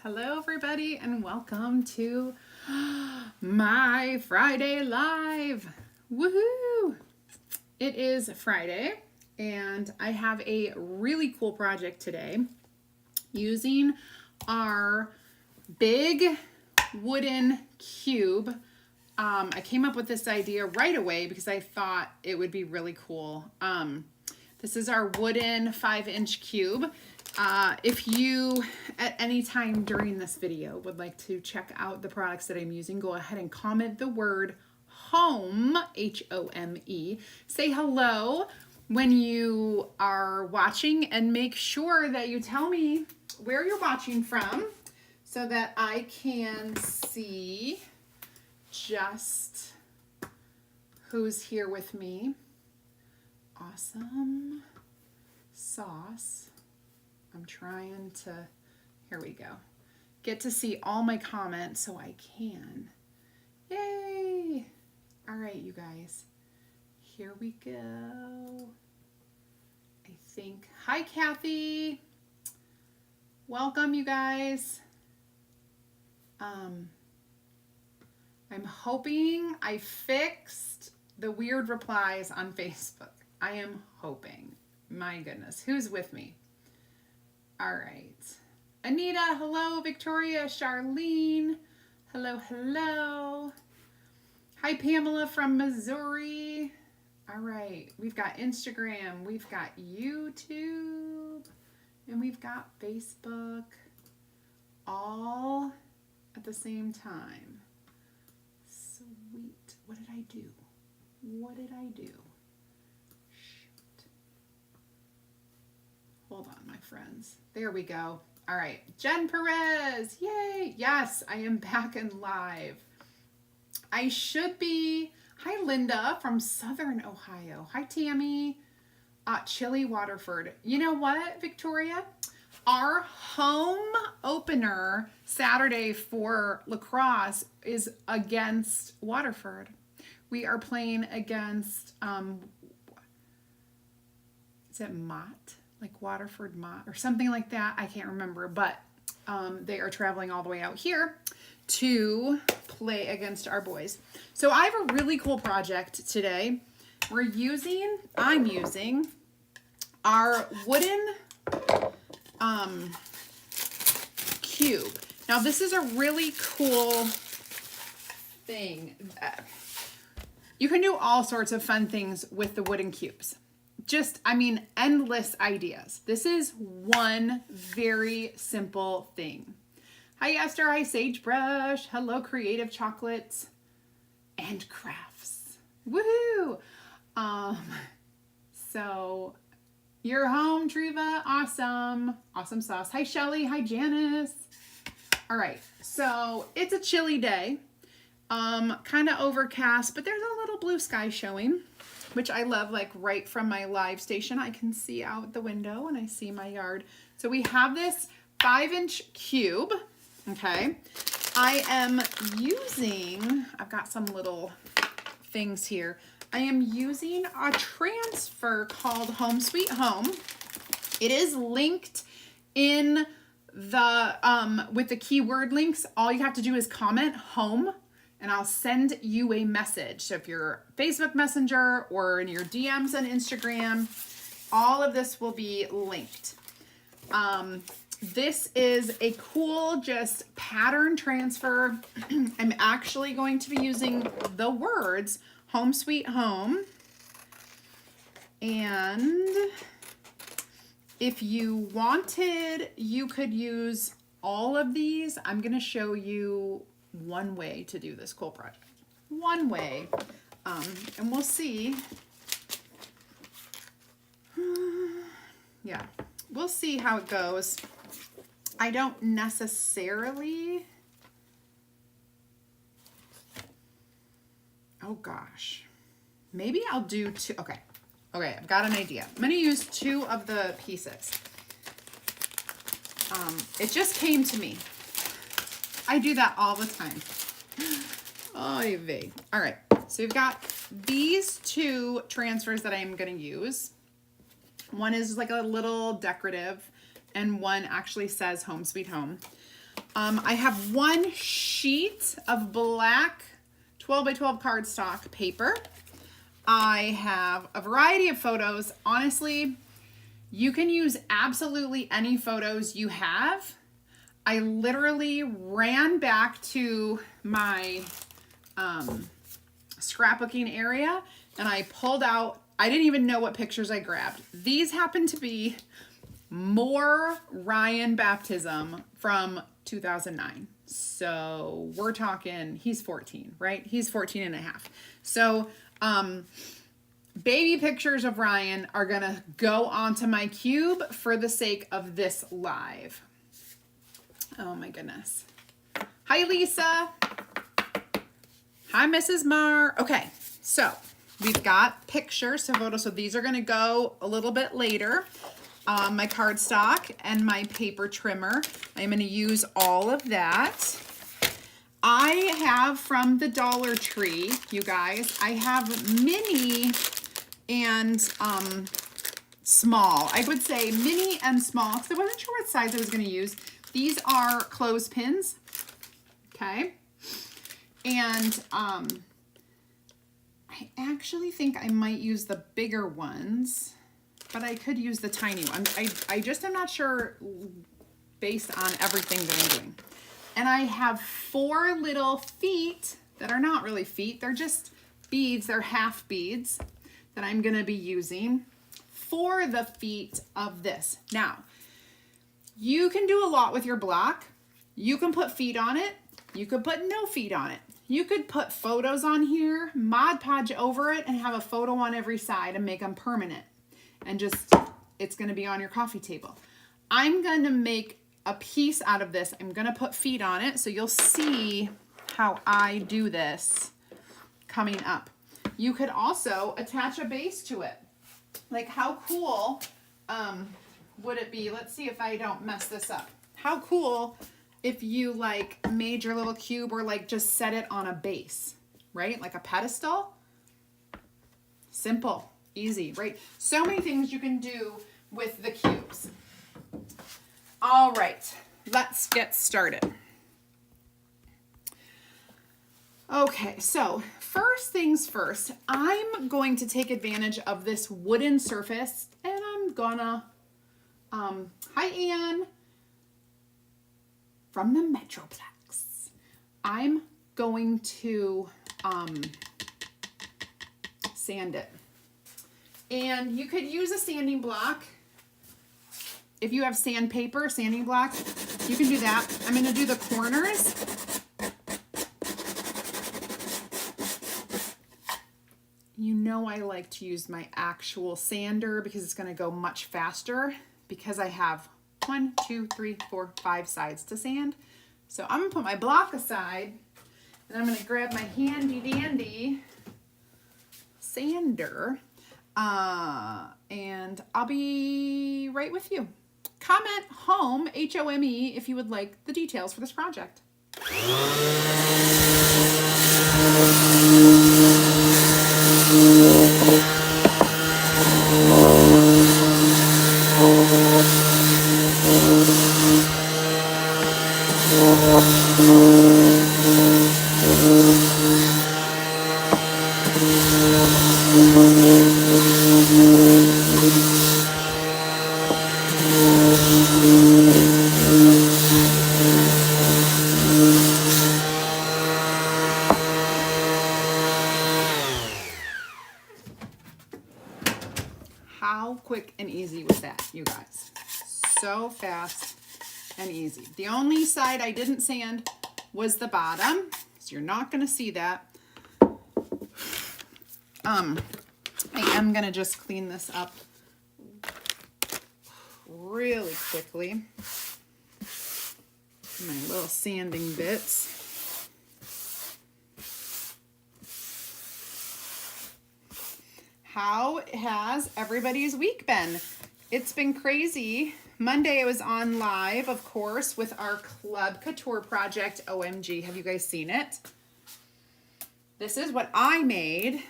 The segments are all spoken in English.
Hello everybody and welcome to my Friday Live. Woohoo! It is Friday and I have a really cool project today using our big wooden cube. I came up with this idea right away because I thought it would be really cool. This is our wooden 5-inch cube. If you at any time during this video would like to check out the products that I'm using, go ahead and comment the word home, H-O-M-E. Say hello when you are watching and make sure that you tell me where you're watching from so that I can see just who's here with me. Awesome sauce. I'm trying to, here we go, get to see all my comments so I can. Yay! All right, you guys, here we go. I think, hi Kathy. Welcome, you guys. I'm hoping I fixed the weird replies on Facebook. I am hoping. My goodness, who's with me? All right. Anita, hello. Victoria, Charlene, hello, hello. Hi, Pamela from Missouri. All right. We've got Instagram, we've got YouTube, and we've got Facebook all at the same time. Sweet. What did I do? What did I do? Hold on, my friends. There we go. All right. Jen Perez. Yay. Yes, I am back and live. I should be. Hi, Linda from Southern Ohio. Hi, Tammy. Chili Waterford. You know what, Victoria? Our home opener Saturday for lacrosse is against Waterford. We are playing against, is it Mott? Like Waterford Mott or something like that. I can't remember, but they are traveling all the way out here to play against our boys. So I have a really cool project today. I'm using our wooden cube. Now this is a really cool thing. You can do all sorts of fun things with the wooden cubes. Endless ideas. This is one very simple thing. Hi, Esther. Hi, Sagebrush. Hello, Creative Chocolates and Crafts. Woohoo! So you're home, Treva. Awesome. Awesome sauce. Hi, Shelly. Hi, Janice. All right. So it's a chilly day. Kind of overcast, but there's a little blue sky showing, which I love. Like right from my live station, I can see out the window and I see my yard. So we have this 5-inch cube. Okay. I am using, I've got some little things here. I am using a transfer called Home Sweet Home. It is linked in the, with the keyword links. All you have to do is comment home and I'll send you a message. So if you're Facebook Messenger or in your DMs on Instagram, all of this will be linked. This is a cool just pattern transfer. I'm actually going to be using the words Home Sweet Home. And if you wanted, you could use all of these. I'm going to show you one way to do this cool project. One way. And we'll see. Yeah, we'll see how it goes. I don't necessarily. Oh gosh. Maybe I'll do two. Okay, I've got an idea. I'm going to use 2 of the pieces. It just came to me. I do that all the time. Oy vey. All right, so we've got these 2 transfers that I'm going to use. One is like a little decorative and one actually says Home Sweet Home. I have one sheet of black 12 by 12 cardstock paper. I have a variety of photos. Honestly, you can use absolutely any photos you have. I literally ran back to my scrapbooking area and I pulled out, I didn't even know what pictures I grabbed. These happen to be more Ryan baptism from 2009. So we're talking, he's 14, right? He's 14 and a half. So, baby pictures of Ryan are gonna go onto my cube for the sake of this live. Oh my goodness. Hi, Lisa. Hi, Mrs. Marr. Okay, so we've got pictures, so photos. So these are gonna go a little bit later. My cardstock and my paper trimmer. I'm gonna use all of that. I have from the Dollar Tree, you guys, I have mini and small. I would say mini and small because I wasn't sure what size I was going to use. These are clothespins, okay? And I actually think I might use the bigger ones, but I could use the tiny one. I just am not sure based on everything that I'm doing. And I have 4 little feet that are not really feet. They're just beads. They're half beads that I'm going to be using for the feet of this. Now, you can do a lot with your block. You can put feet on it. You could put no feet on it. You could put photos on here, Mod Podge over it, and have a photo on every side and make them permanent. And just, it's going to be on your coffee table. I'm going to make a piece out of this. I'm going to put feet on it, so you'll see how I do this coming up. You could also attach a base to it. Like, how cool would it be? Let's see if I don't mess this up. How cool if you like made your little cube or like just set it on a base, right? Like a pedestal. Simple, easy, right? So many things you can do with the cubes. All right, let's get started. Okay, so first things first, I'm going to take advantage of this wooden surface and I'm gonna, hi Anne, from the Metroplex. I'm going to sand it. And you could use a sanding block. If you have sandpaper, sanding block, you can do that. I'm going to do the corners. You know I like to use my actual sander because it's going to go much faster because I have 1, 2, 3, 4, 5 sides to sand. So I'm going to put my block aside and I'm going to grab my handy dandy sander and I'll be right with you. Comment home, HOME, if you would like the details for this project. How quick and easy was that, you guys? So fast and easy. The only side I didn't sand was the bottom, so you're not going to see that. I am going to just clean this up really quickly. My little sanding bits. How has everybody's week been? It's been crazy. Monday I was on live, of course, with our Club Couture project. OMG, have you guys seen it? This is what I made.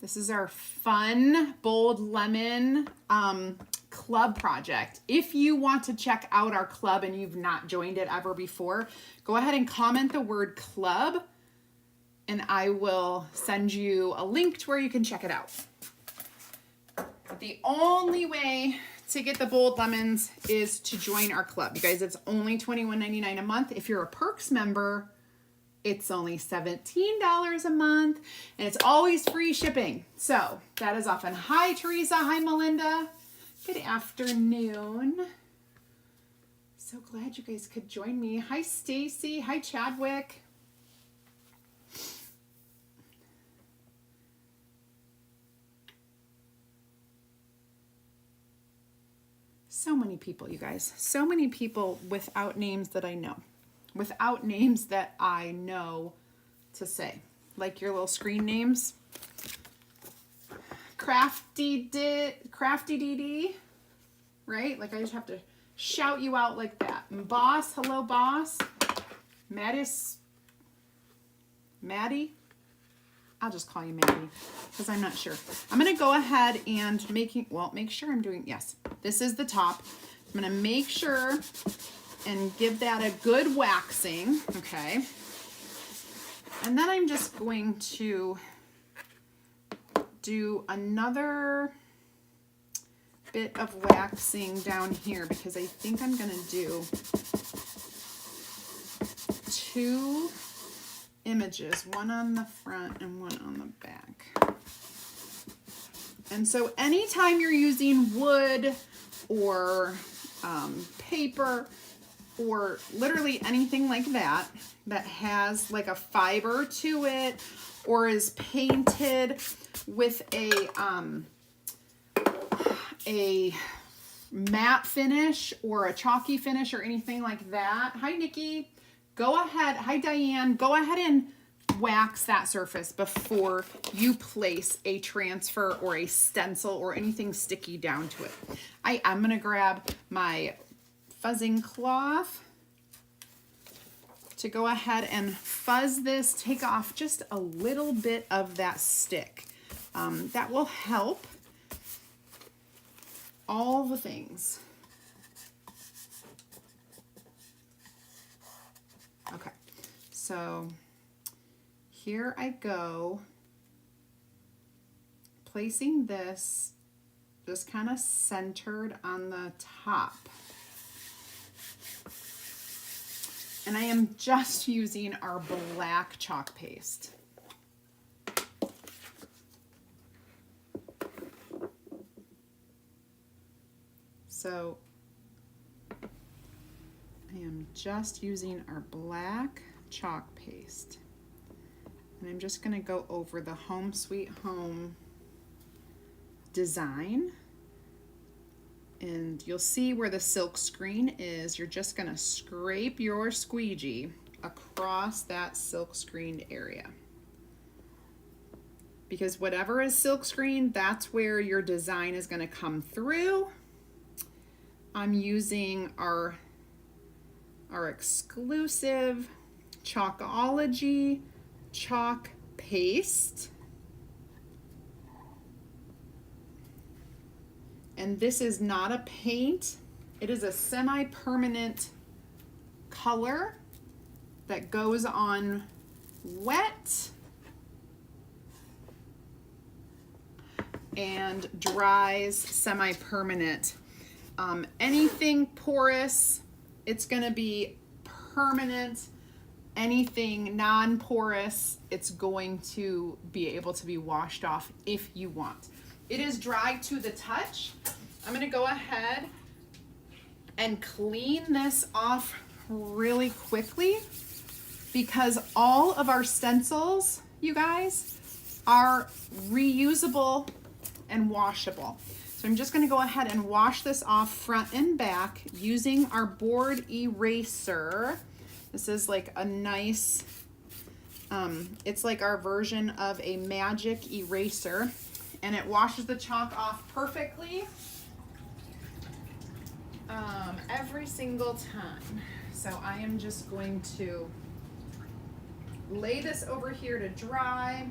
This is our fun bold lemon club project. If you want to check out our club and you've not joined it ever before, go ahead and comment the word club and I will send you a link to where you can check it out. But the only way to get the bold lemons is to join our club. You guys, it's only $21.99 a month. If you're a Perks member, it's only $17 a month, and it's always free shipping. So that is often. Hi, Teresa. Hi, Melinda. Good afternoon. So glad you guys could join me. Hi, Stacy. Hi, Chadwick. So many people, you guys. So many people without names that I know. Without names that I know to say. Like your little screen names. Crafty DD. Right? Like I just have to shout you out like that. And boss, hello boss. Maddie? I'll just call you Maddie because I'm not sure. I'm going to go ahead and make sure I'm doing, yes, this is the top. I'm going to make sure and give that a good waxing, okay? And then I'm just going to do another bit of waxing down here because I think I'm going to do 2 images, one on the front and one on the back. And so anytime you're using wood or paper or literally anything like that that has like a fiber to it or is painted with a matte finish or a chalky finish or anything like that. Hi, Nikki. Go ahead. Hi, Diane. Go ahead and wax that surface before you place a transfer or a stencil or anything sticky down to it. I'm going to grab my fuzzing cloth to go ahead and fuzz this, take off just a little bit of that stick. That will help all the things. Okay, so here I go, placing this just kind of centered on the top. And I am just using our black chalk paste. So I am just using our black chalk paste. And I'm just going to go over the Home Sweet Home design. And you'll see where the silk screen is. You're just going to scrape your squeegee across that silk screened area. Because whatever is silk screen, that's where your design is going to come through. I'm using our exclusive Chalkology chalk paste. And this is not a paint. It is a semi-permanent color that goes on wet and dries semi-permanent. Anything porous, it's going to be permanent. Anything non-porous, it's going to be able to be washed off if you want. It is dry to the touch. I'm going to go ahead and clean this off really quickly because all of our stencils, you guys, are reusable and washable. So I'm just going to go ahead and wash this off front and back using our board eraser. This is like a nice, it's like our version of a magic eraser, and it washes the chalk off perfectly every single time. So I am just going to lay this over here to dry.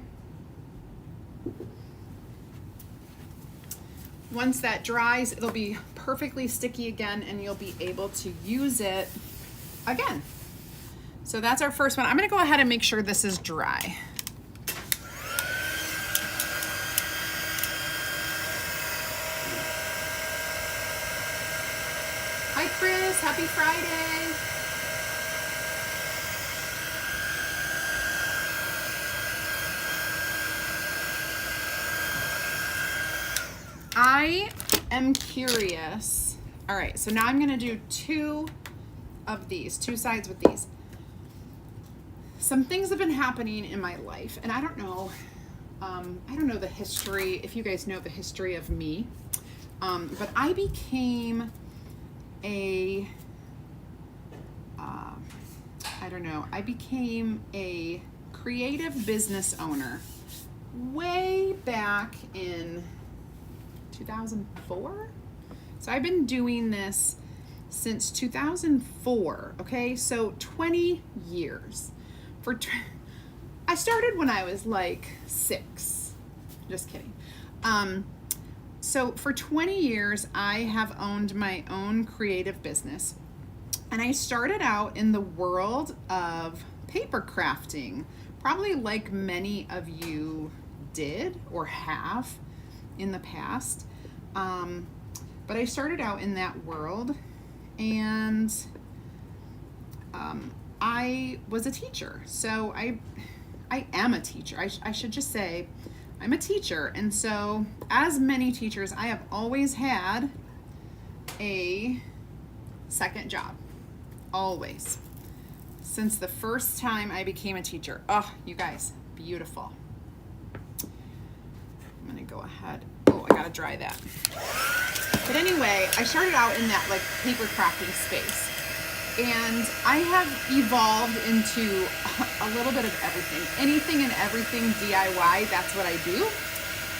once that dries, it'll be perfectly sticky again and you'll be able to use it again. So that's our first one. I'm gonna go ahead and make sure this is dry. Hi Chris, happy Friday. I am curious. All right, so now I'm gonna do two sides with these. Some things have been happening in my life, and I don't know the history, if you guys know the history of me, but I became a creative business owner way back in 2004. So I've been doing this since 2004. Okay, so 20 years. I started when I was like 6. Just kidding. So for 20 years, I have owned my own creative business, and I started out in the world of paper crafting, probably like many of you did or have in the past. But I started out in that world, and I was a teacher. So I am a teacher. I should just say I'm a teacher. And so as many teachers, I have always had a second job. Always. Since the first time I became a teacher. Oh, you guys, beautiful. I'm gonna go ahead. Oh, I gotta dry that. But anyway, I started out in that like paper crafting space. And I have evolved into a little bit of everything. Anything and everything DIY, that's what I do.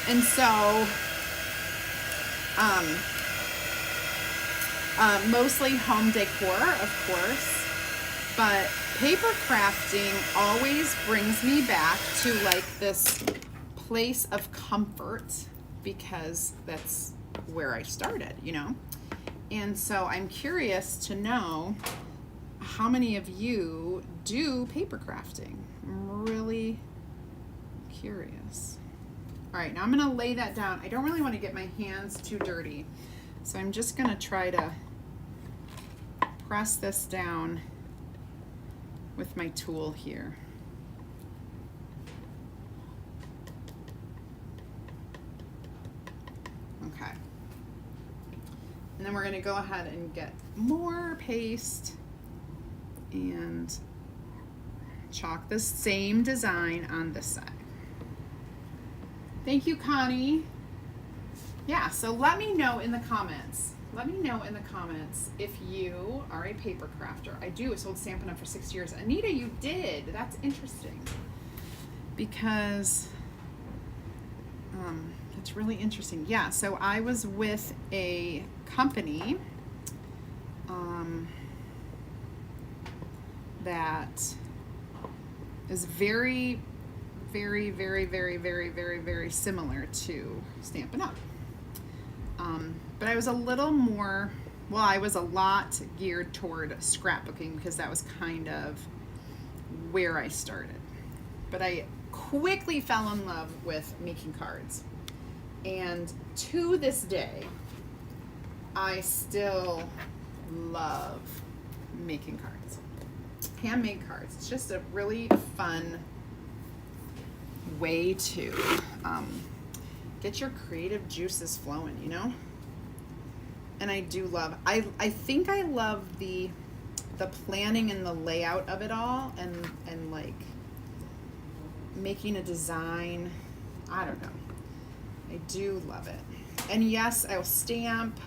And so, mostly home decor, of course. But paper crafting always brings me back to like this place of comfort, because that's where I started, you know? And so I'm curious to know how many of you do paper crafting. I'm really curious. All right, now I'm gonna lay that down. I don't really want to get my hands too dirty, so I'm just gonna try to press this down with my tool here. Okay. And then we're going to go ahead and get more paste and chalk the same design on this side. Thank you, Connie. Yeah, so let me know in the comments. Let me know in the comments if you are a paper crafter. I do. I sold Stampin' Up! For 6 years. Anita, you did. That's interesting. Because it's really interesting. Yeah, so I was with a company that is very, very, very, very, very, very, very similar to Stampin' Up! But I was a little more, well, I was a lot geared toward scrapbooking because that was kind of where I started. But I quickly fell in love with making cards. And to this day, I still love making cards. Handmade cards. It's just a really fun way to get your creative juices flowing, you know? And I do love, I think I love the planning and the layout of it all, and like making a design. I don't know. I do love it. And yes, I'll stamp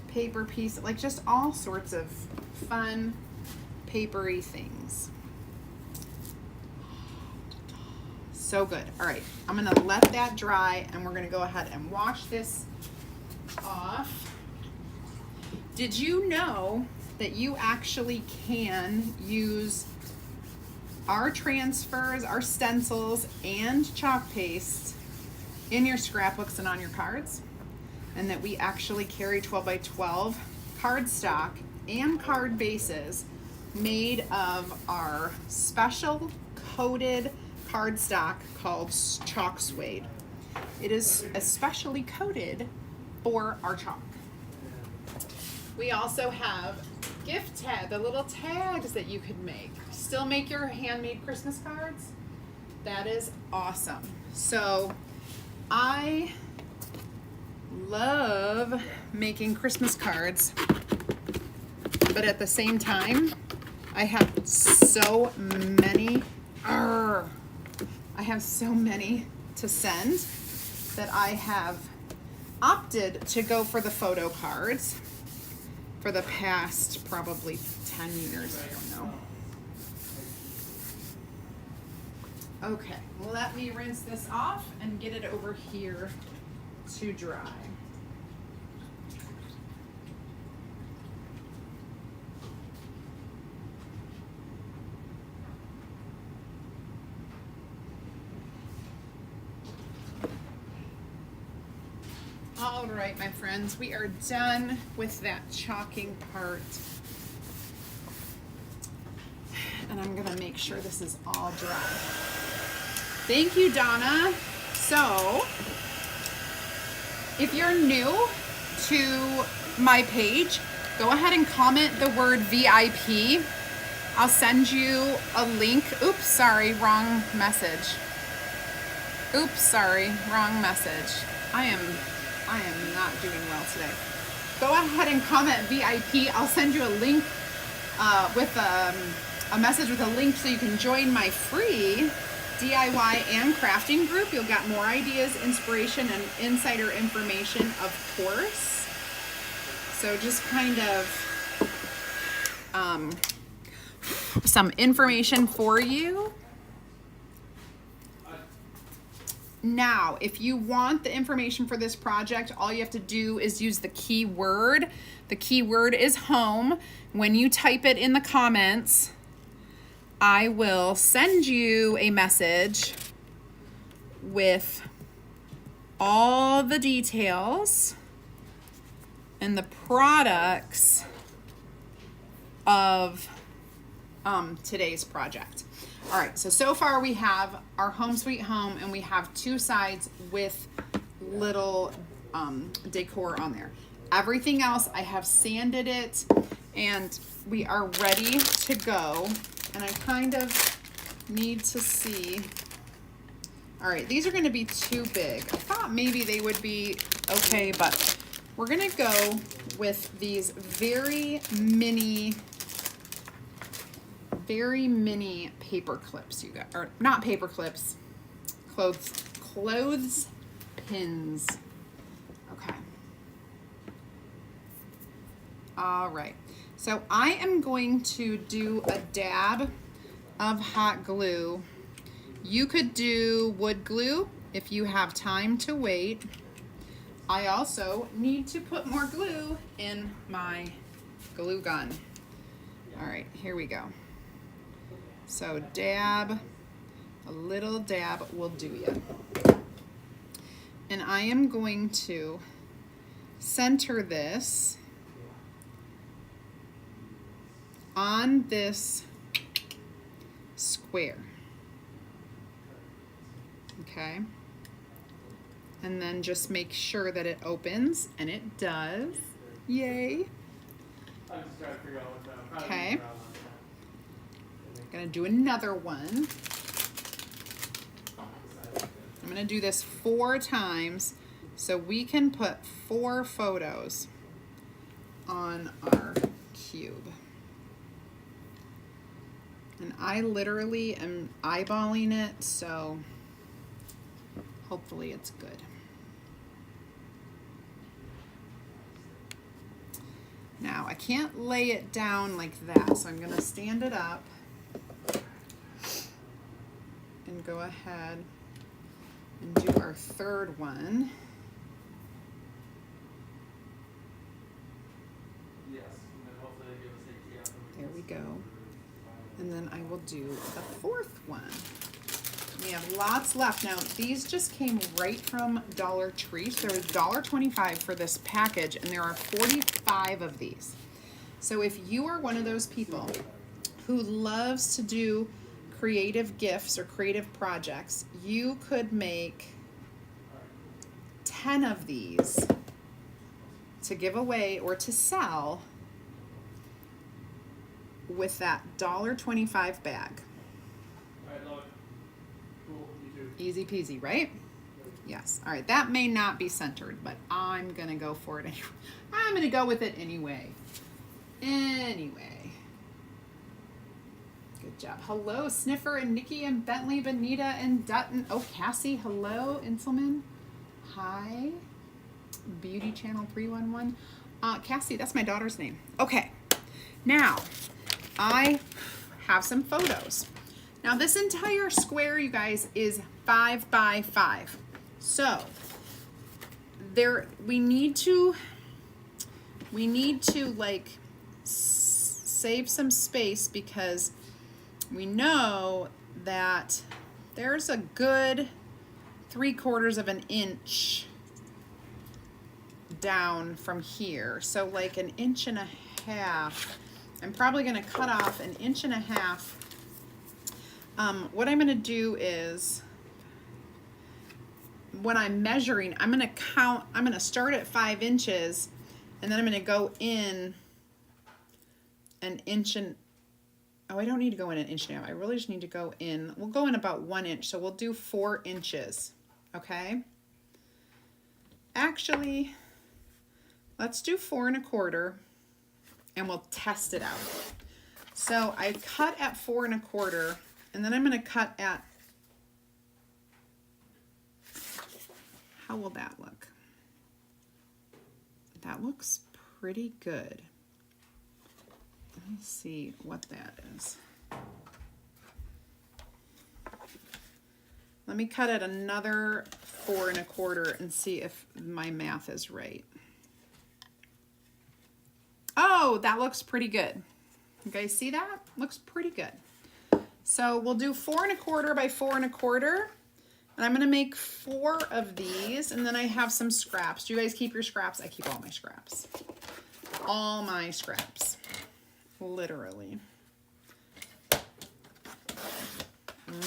paper pieces, like just all sorts of fun papery things. So good. All right, I'm gonna let that dry, and we're gonna go ahead and wash this off. Did you know that you actually can use our transfers, our stencils, and chalk paste in your scrapbooks and on your cards, and that we actually carry 12 by 12 cardstock and card bases made of our special coated cardstock called chalk suede. It is especially coated for our chalk. We also have gift tag, the little tags that you could make. Still make your handmade Christmas cards? That is awesome. So I love making Christmas cards, but at the same time, I have so many, I have so many to send that I have opted to go for the photo cards for the past probably 10 years, I don't know. Okay, well, let me rinse this off and get it over here to dry. All right, my friends, we are done with that chalking part. And I'm gonna make sure this is all dry. Thank you, Donna. So, if you're new to my page, go ahead and comment the word VIP. I'll send you a link. Oops, sorry, wrong message. Oops, sorry, wrong message. I am not doing well today. Go ahead and comment VIP. I'll send you a link with a message with a link so you can join my free DIY and crafting group. You'll get more ideas, inspiration, and insider information, of course. So just kind of some information for you. Now, if you want the information for this project, all you have to do is use the keyword. The keyword is home. When you type it in the comments, I will send you a message with all the details and the products of today's project. All right, so far we have our home sweet home, and we have two sides with little decor on there. Everything else, I have sanded it, and we are ready to go. And I kind of need to see. All right, these are gonna be too big. I thought maybe they would be okay, but we're gonna go with these very mini paper clips, you got, or not paper clips, clothes pins. Okay. All right. So I am going to do a dab of hot glue. You could do wood glue if you have time to wait. I also need to put more glue in my glue gun. All right, here we go. So dab, a little dab will do you. And I am going to center this on this square. Okay. And then just make sure that it opens, and it does. Yay. I'm just trying to figure out what Okay. Gonna do another one. I'm gonna do this 4 times so we can put 4 photos on our cube. And I literally am eyeballing it, so hopefully it's good. Now I can't lay it down like that, so I'm gonna stand it up and go ahead and do our third one. Yes, and then hopefully they give us ATF. There we go. And then I will do the 4th one. We have lots left. Now, these just came right from Dollar Tree. So there was $1.25 for this package, and there are 45 of these. So if you are one of those people who loves to do creative gifts or creative projects, you could make 10 of these to give away or to sell with that $1.25 bag. Alright, love it. Cool, you too. Easy peasy, right? Yes. All right, that may not be centered, but I'm going to go for it anyway. I'm going to go with it anyway. Anyway. Good job. Hello, Sniffer and Nikki and Bentley, Benita and Dutton. Oh, Cassie. Hello, Inselman. Hi. Beauty Channel 311. Cassie, that's my daughter's name. Okay. Now, I have some photos. Now, this entire square, you guys, is 5 by 5. So, we need to like save some space because we know that there's a good 3/4 of an inch down from here. So like 1.5 inches. I'm probably going to cut off 1.5 inches. What I'm going to do is, when I'm measuring, I'm going to count, I'm going to start at 5 inches, and then I'm going to go in 1 inch and, oh, I don't need to go in 1.5 inches now. I really just need to go in, we'll go in about 1 inch. So we'll do 4 inches, okay? Actually, let's do 4 1/4 and we'll test it out. So I cut at 4 1/4, and then I'm going to cut at, how will that look? That looks pretty good. Let me see what that is. Let me cut at another 4 1/4 and see if my math is right. Oh, that looks pretty good. You guys see that? Looks pretty good. So we'll do 4 1/4 by 4 1/4. And I'm going to make 4 of these, and then I have some scraps. Do you guys keep your scraps? I keep all my scraps. All my scraps. Literally.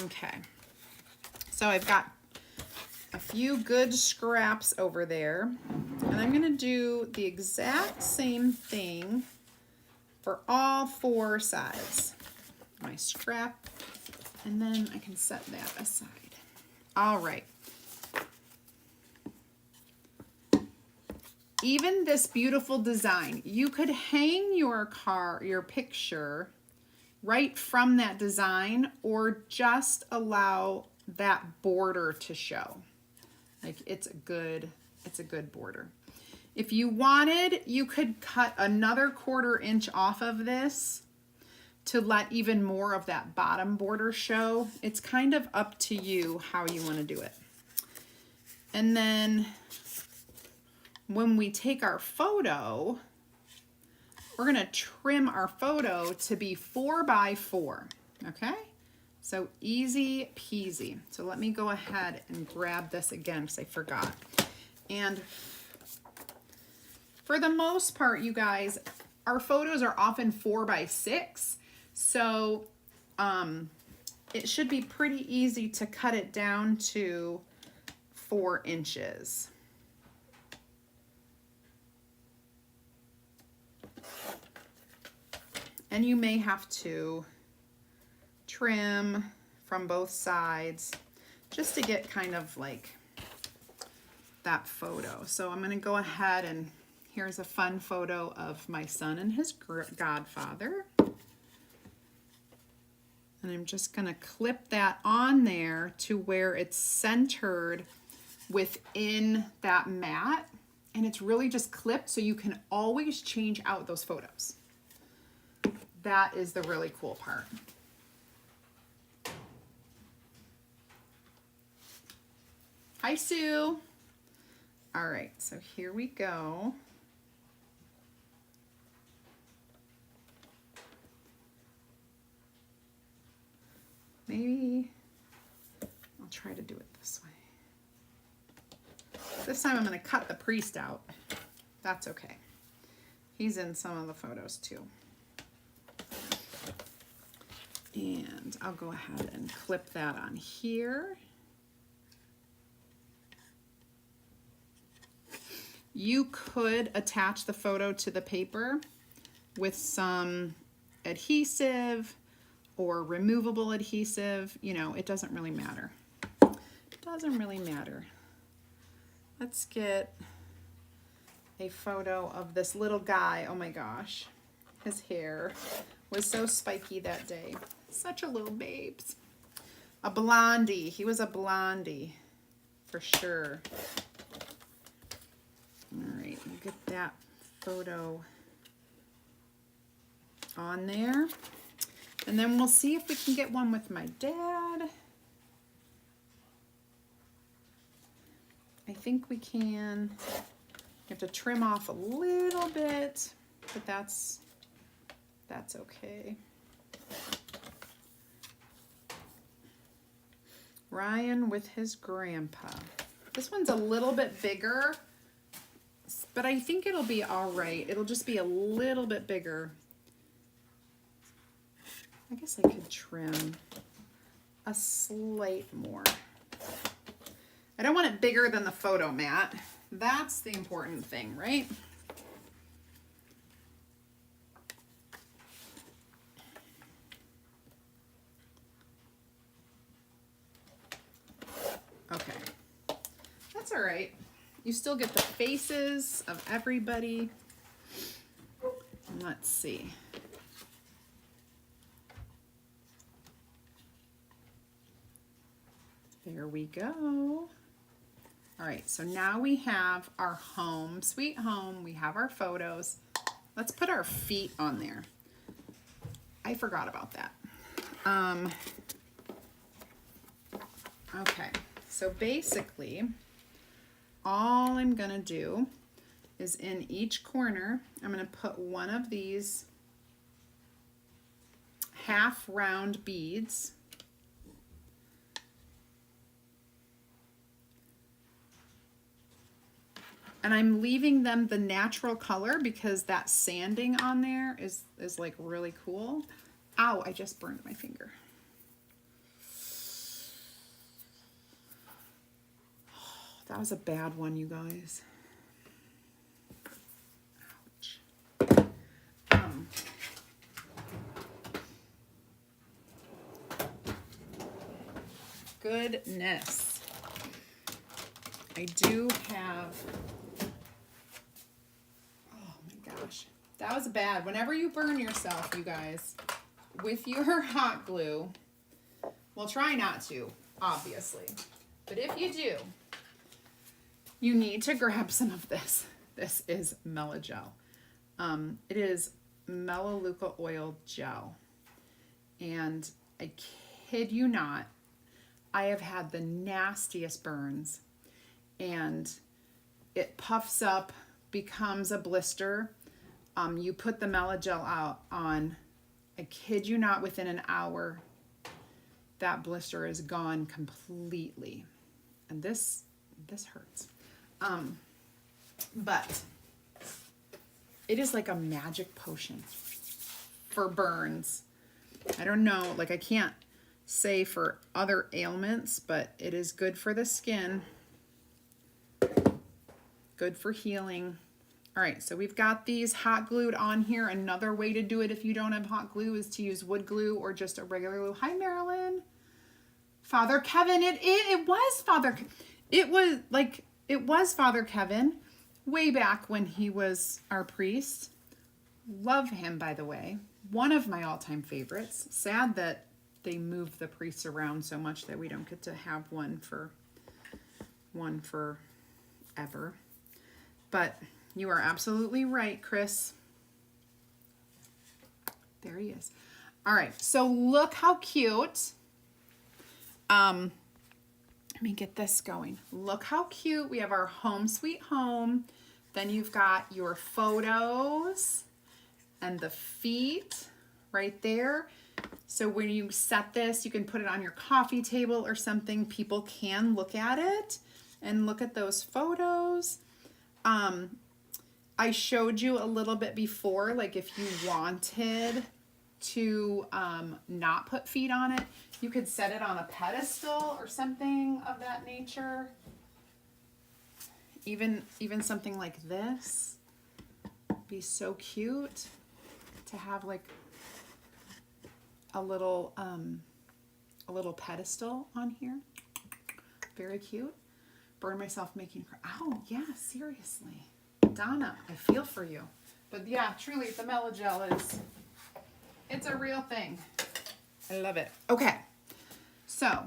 Okay. So I've got a few good scraps over there. And I'm going to do the exact same thing for all 4 sides. My scrap, and then I can set that aside. All right. Even this beautiful design, you could hang your picture right from that design, or just allow that border to show. Like it's a good border. If you wanted, you could cut another 1/4 inch off of this to let even more of that bottom border show. It's kind of up to you how you want to do it. And then when we take our photo, we're going to trim our photo to be 4 by 4. Okay? So easy peasy. So let me go ahead and grab this again because I forgot. And for the most part, you guys, our photos are often 4 by 6. So it should be pretty easy to cut it down to 4 inches. And you may have to trim from both sides just to get kind of like that photo. So I'm going to go ahead, and here's a fun photo of my son and his godfather. And I'm just going to clip that on there to where it's centered within that mat. And it's really just clipped so you can always change out those photos. That is the really cool part. Hi, Sue. All right, so here we go. Maybe try to do it this way. This time I'm going to cut the priest out. That's okay. He's in some of the photos too. And I'll go ahead and clip that on here. You could attach the photo to the paper with some adhesive or removable adhesive. You know, it doesn't really matter. It doesn't really matter. Let's get a photo of this little guy. Oh my gosh. His hair was so spiky that day. Such a little babes. A blondie. He was a blondie for sure. All right, get that photo on there. And then we'll see if we can get one with my dad. I think we can. You have to trim off a little bit, but that's okay. Ryan with his grandpa. This one's a little bit bigger, but I think it'll be all right. It'll just be a little bit bigger. I guess I could trim a slight more. I don't want it bigger than the photo mat. That's the important thing, right? Okay, that's all right. You still get the faces of everybody. Let's see. There we go. All right, so now we have our home, sweet home. We have our photos. Let's put our feet on there. I forgot about that. Okay, so basically, all I'm gonna do is in each corner, I'm gonna put one of these half round beads. And I'm leaving them the natural color because that sanding on there is like really cool. Ow, I just burned my finger. Oh, that was a bad one, you guys. Ouch. Goodness. I do have... That was bad. Whenever you burn yourself, you guys, with your hot glue, well, try not to, obviously. But if you do, you need to grab some of this. This is Melagel. It is Melaleuca oil gel. And I kid you not, I have had the nastiest burns. And it puffs up, becomes a blister. You put the Melagel out on, I kid you not, within an hour, that blister is gone completely. And this hurts. But it is like a magic potion for burns. I don't know, like I can't say for other ailments, but it is good for the skin, good for healing. All right, so we've got these hot glued on here. Another way to do it if you don't have hot glue is to use wood glue or just a regular glue. Hi, Marilyn. Father Kevin, it was Father Kevin way back when he was our priest. Love him, by the way. One of my all-time favorites. Sad that they move the priests around so much that we don't get to have one forever. But you are absolutely right, Chris. There he is. All right, so look how cute. Let me get this going. Look how cute. We have our home sweet home. Then you've got your photos and the feet. right there. So when you set this, you can put it on your coffee table or something. People can look at it and look at those photos. I showed you a little bit before, like if you wanted to not put feet on it, you could set it on a pedestal or something of that nature. Even something like this be so cute to have, like a little pedestal on here. Very cute. Burn myself making her. Oh yeah, seriously, Donna, I feel for you. But yeah, truly, the Melagel it's a real thing. I love it. Okay, so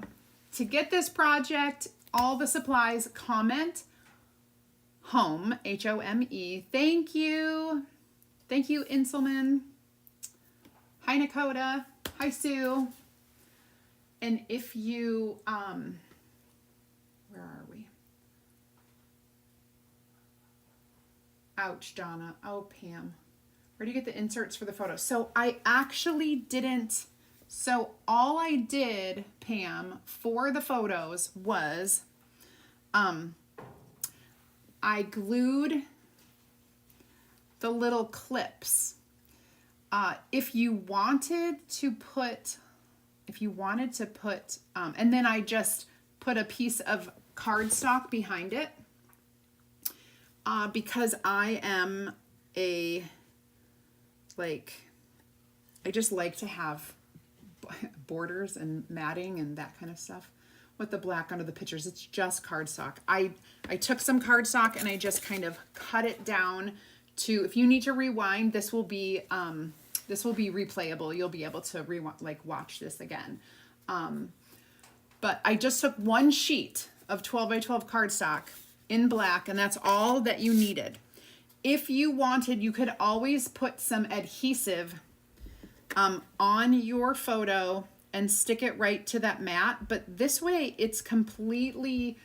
to get this project, all the supplies, comment home, HOME. Thank you, Inselman. Hi Nakota. Hi Sue. And if you where are we? Ouch, Donna. Oh, Pam. Where do you get the inserts for the photos? So I actually didn't. So all I did, Pam, for the photos was I glued the little clips. If you wanted to put, and then I just put a piece of cardstock behind it, because I am I just like to have borders and matting and that kind of stuff with the black under the pictures. It's just cardstock. I took some cardstock and I just kind of cut it down to, if you need to rewind, this will be replayable. You'll be able to watch this again. But I just took one sheet of 12 by 12 cardstock in black, and that's all that you needed. If you wanted, you could always put some adhesive on your photo and stick it right to that mat, but this way it's completely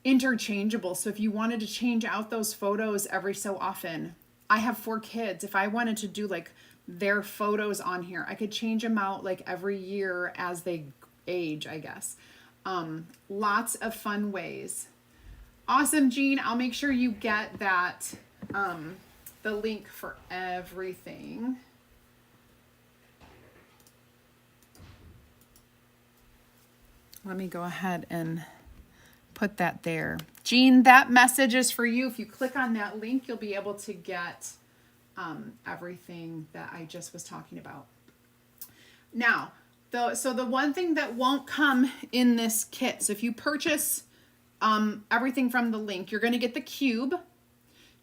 interchangeable. So if you wanted to change out those photos every so often, I have 4 kids. If I wanted to do like their photos on here, I could change them out like every year as they age, I guess. Lots of fun ways. Awesome, Jean. I'll make sure you get that, the link for everything. Let me go ahead and put that there. Jean, that message is for you. If you click on that link, you'll be able to get everything that I just was talking about. Now, so the one thing that won't come in this kit, so if you purchase everything from the link, you're going to get the cube,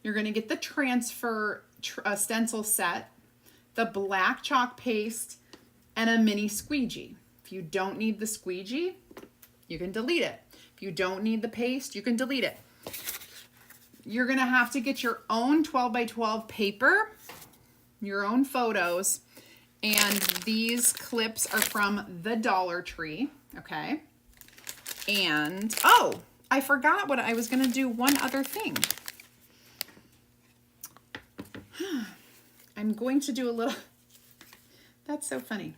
you're going to get the transfer stencil set, the black chalk paste, and a mini squeegee. If you don't need the squeegee, you can delete it. If you don't need the paste, you can delete it. You're going to have to get your own 12 by 12 paper, your own photos, and these clips are from the Dollar Tree, okay? And, oh, I forgot what I was going to do. One other thing. I'm going to do a little, that's so funny.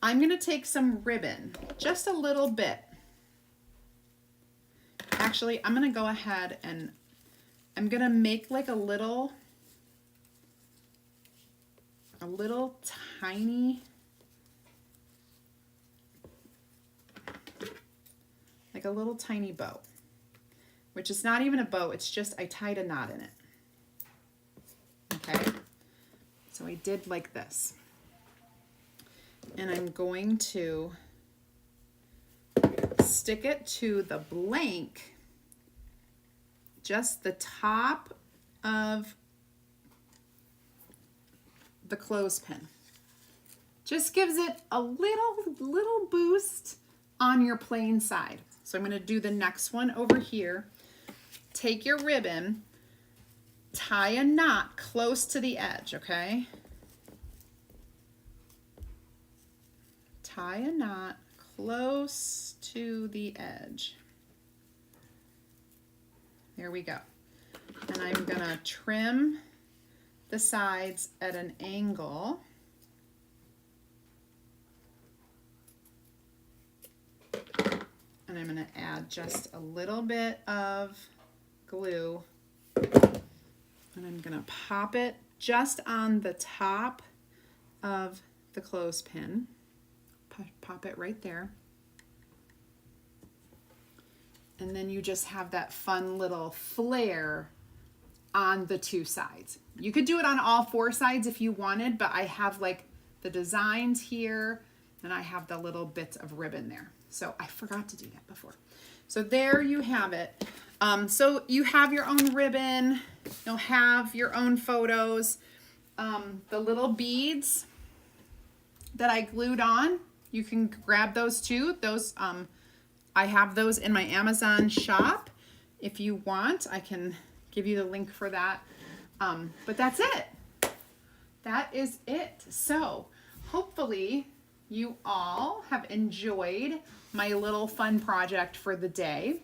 I'm going to take some ribbon, just a little bit. Actually, I'm going to go ahead and I'm going to make like a little tiny, like a little tiny bow, which is not even a bow. It's just, I tied a knot in it. Okay. So I did like this. And I'm going to stick it to the blank, just the top of the clothespin. Just gives it a little boost on your plain side. So I'm going to do the next one over here. Take your ribbon, tie a knot close to the edge, okay? Tie a knot close to the edge. There we go. And I'm gonna trim the sides at an angle. And I'm going to add just a little bit of glue. And I'm going to pop it just on the top of the clothespin. Pop it right there. And then you just have that fun little flare on the two sides. You could do it on all four sides if you wanted, but I have like the designs here and I have the little bits of ribbon there. So I forgot to do that before. So there you have it. So you have your own ribbon, you'll have your own photos. The little beads that I glued on, you can grab those too. Those, I have those in my Amazon shop. If you want, I can give you the link for that. But that's it. That is it. So hopefully you all have enjoyed my little fun project for the day.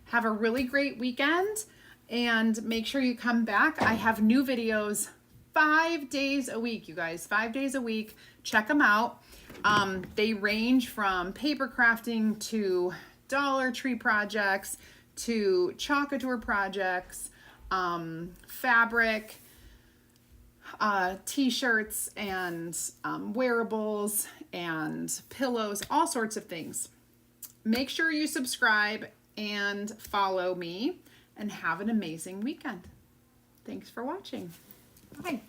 Have a really great weekend and make sure you come back. I have new videos 5 days a week, you guys, 5 days a week. Check them out. They range from paper crafting to Dollar Tree projects to Chalkadour projects, fabric, t-shirts and wearables and pillows, all sorts of things. Make sure you subscribe and follow me and have an amazing weekend. Thanks for watching. Bye.